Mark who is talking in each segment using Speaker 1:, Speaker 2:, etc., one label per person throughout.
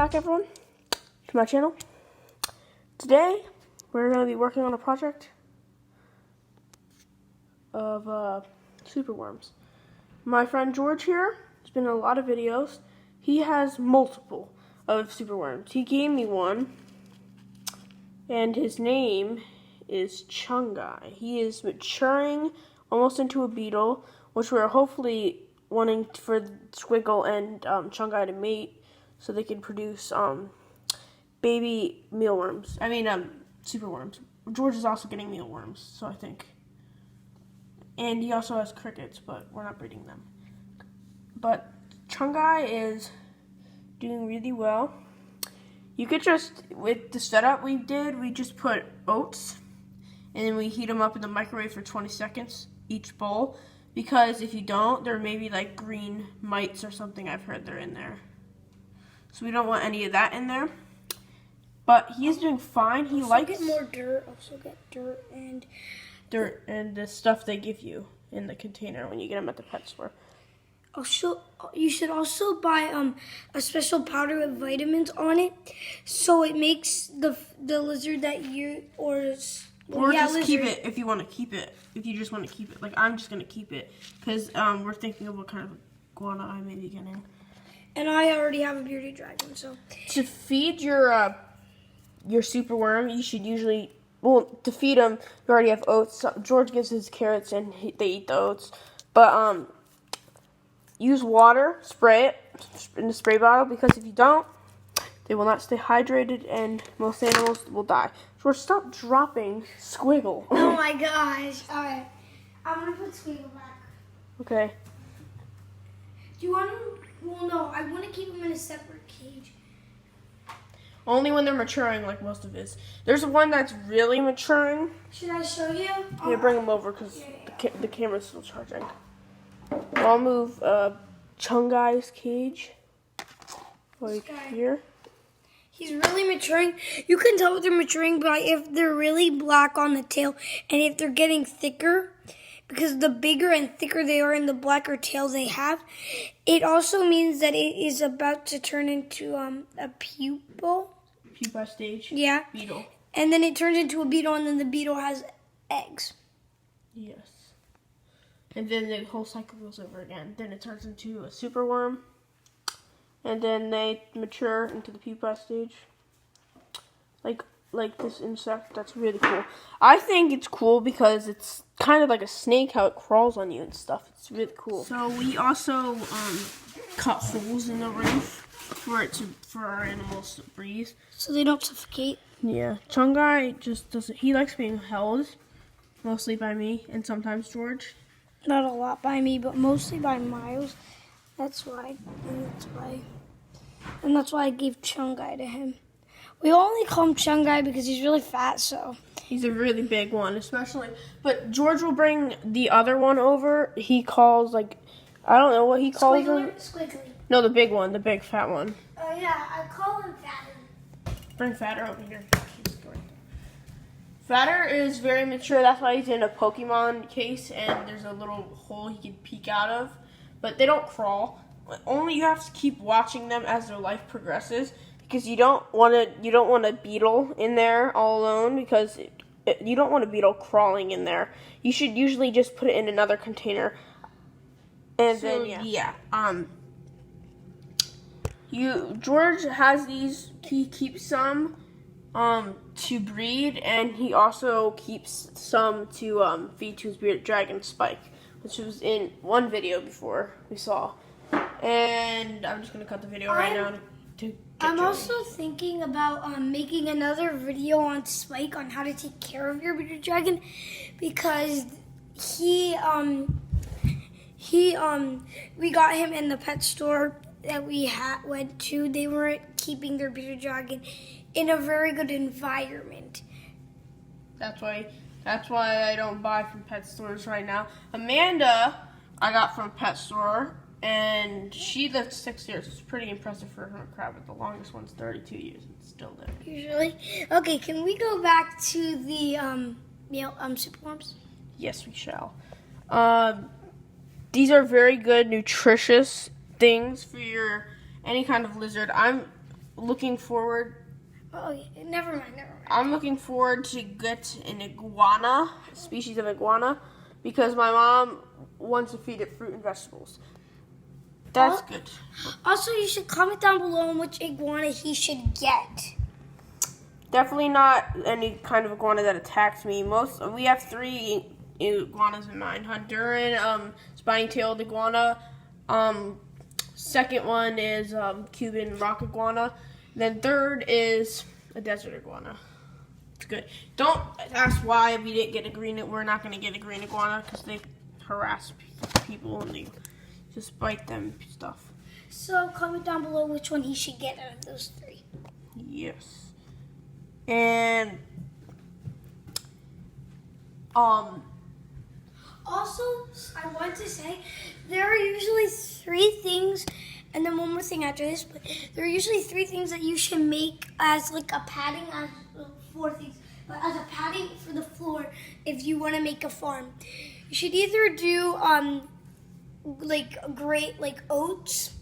Speaker 1: back, everyone, to my channel. Today, we're going to be working on a project of superworms. My friend George here has been in a lot of videos. He has multiple of superworms. He gave me one, and his name is Chungai. He is maturing almost into a beetle, which we're hopefully wanting for Squiggle and Chungai to mate so they can produce baby mealworms. Superworms. George is also getting mealworms, so I think. And he also has crickets, but we're not breeding them. But Chungai is doing really well. You could just, with the setup we did, we just put oats, and then we heat them up in the microwave for 20 seconds, each bowl. Because if you don't, there may be like green mites or something. I've heard they're in there. So we don't want any of that in there. But he's doing fine. He likes...
Speaker 2: get more dirt. Also get dirt and
Speaker 1: the stuff they give you in the container when you get them at the pet store.
Speaker 2: Also, you should also buy a special powder with vitamins on it, so it makes the lizard that you
Speaker 1: just
Speaker 2: lizard.
Speaker 1: Keep it if you want to keep it. If you just want to keep it, like I'm just gonna keep it because we're thinking of what kind of iguana I may be getting.
Speaker 2: And I already have a bearded dragon, so
Speaker 1: to feed your superworm, you should usually to feed them. You already have oats. George gives his carrots and they eat the oats, but use water, spray it in the spray bottle because if you don't, they will not stay hydrated and most animals will die. George, stop dropping Squiggle.
Speaker 2: Oh my gosh! All right, I'm gonna put Squiggle back.
Speaker 1: Okay.
Speaker 2: Do you want to? Well, no, I want to keep him in a separate cage.
Speaker 1: Only when they're maturing, like most of his. There's one that's really maturing.
Speaker 2: Should I show you?
Speaker 1: Yeah, bring him over because the camera's still charging. I'll move Chungai's cage right here.
Speaker 2: He's really maturing. You can tell they're maturing by if they're really black on the tail and if they're getting thicker. Because the bigger and thicker they are and the blacker tail they have, it also means that it is about to turn into a pupal.
Speaker 1: Pupa stage?
Speaker 2: Yeah.
Speaker 1: Beetle.
Speaker 2: And then it turns into a beetle and then the beetle has eggs.
Speaker 1: Yes. And then the whole cycle goes over again. Then it turns into a superworm. And then they mature into the pupa stage. Like this insect. That's really cool. I think it's cool because it's kind of like a snake, how it crawls on you and stuff. It's really cool. So we also cut holes in the roof for our animals to breathe.
Speaker 2: So they don't suffocate?
Speaker 1: Yeah. Chungai just doesn't, he likes being held, mostly by me and sometimes George.
Speaker 2: Not a lot by me, but mostly by Miles. That's why. And that's why I gave Chungai to him. We only call him Chungai because he's really fat, so.
Speaker 1: He's a really big one, especially. But George will bring the other one over. He calls, I don't know what he calls him.
Speaker 2: Squiggly.
Speaker 1: No, the big one, the big fat one.
Speaker 2: Oh, yeah, I call him Fatter.
Speaker 1: Bring Fatter over here. Fatter is very mature. That's why he's in a Pokemon case, and there's a little hole he can peek out of. But they don't crawl. Only you have to keep watching them as their life progresses. Because you don't want a beetle in there all alone because you don't want a beetle crawling in there. You should usually just put it in another container. And George has these. He keeps some to breed, and he also keeps some to feed to his bearded dragon Spike, which was in one video before we saw. And I'm just gonna cut the video right now. I'm
Speaker 2: also thinking about making another video on Spike on how to take care of your bearded dragon because we got him in the pet store that we went to. They weren't keeping their bearded dragon in a very good environment.
Speaker 1: That's why I don't buy from pet stores right now. Amanda, I got from a pet store. And she lived 6 years. It's pretty impressive for her crab, but the longest one's 32 years and still there.
Speaker 2: Usually. Okay, can we go back to the superworms?
Speaker 1: Yes, we shall. These are very good, nutritious things for any kind of lizard. looking forward.
Speaker 2: Oh, yeah. Never mind.
Speaker 1: I'm looking forward to get an iguana, a species of iguana, because my mom wants to feed it fruit and vegetables. That's good.
Speaker 2: Also, you should comment down below on which iguana he should get.
Speaker 1: Definitely not any kind of iguana that attacks me. We have 3 iguanas in mind: Honduran, spiny-tailed iguana. Second one is Cuban rock iguana. Then third is a desert iguana. It's good. Don't ask why we didn't get a green. We're not going to get a green iguana because they harass people and they just bite them and stuff.
Speaker 2: So comment down below which one he should get out of those 3.
Speaker 1: Yes. And
Speaker 2: also, I want to say there are usually 3 things, and then one more thing after this, but there are usually 3 things that you should make as like a padding, as 4 things, but as a padding for the floor if you want to make a farm. You should either do like oats.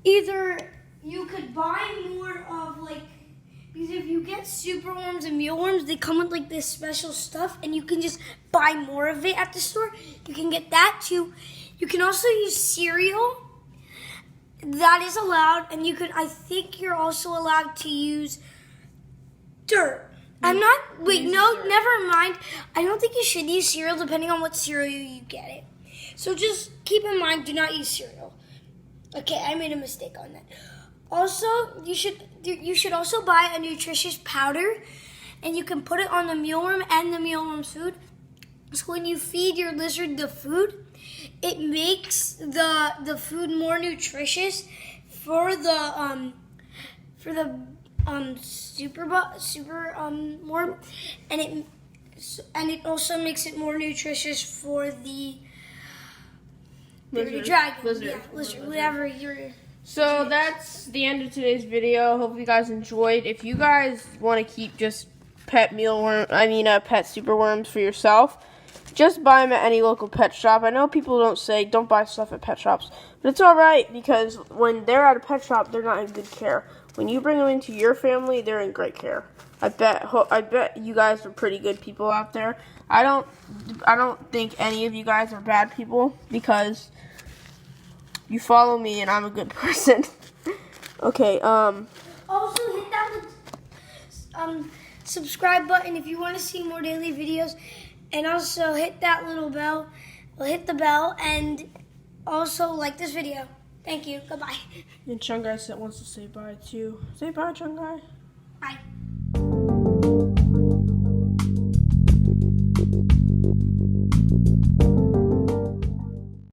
Speaker 2: Either you could buy more of because if you get superworms and mealworms, they come with like this special stuff, and you can just buy more of it at the store. You can get that too. You can also use cereal. That is allowed, and I think you're also allowed to use dirt. Never mind. I don't think you should use cereal depending on what cereal you get it. So just keep in mind, do not use cereal. Okay, I made a mistake on that. Also, you should also buy a nutritious powder, and you can put it on the mealworm and the mealworm's food. So when you feed your lizard the food, it makes the food more nutritious for the super worm, and it also makes it more nutritious for the dragon, lizard, whatever you're.
Speaker 1: So that's the end of today's video. Hope you guys enjoyed. If you guys want to keep just pet superworms for yourself, just buy them at any local pet shop. I know people don't say don't buy stuff at pet shops, but it's all right because when they're at a pet shop, they're not in good care. When you bring them into your family, they're in great care. I bet you guys are pretty good people out there. I don't think any of you guys are bad people because you follow me and I'm a good person. Okay,
Speaker 2: Also hit that subscribe button if you want to see more daily videos, and also hit that little bell. Hit the bell and also like this video. Thank you. Goodbye.
Speaker 1: And Chungai wants to say bye too. Say bye, Chungai.
Speaker 2: Bye.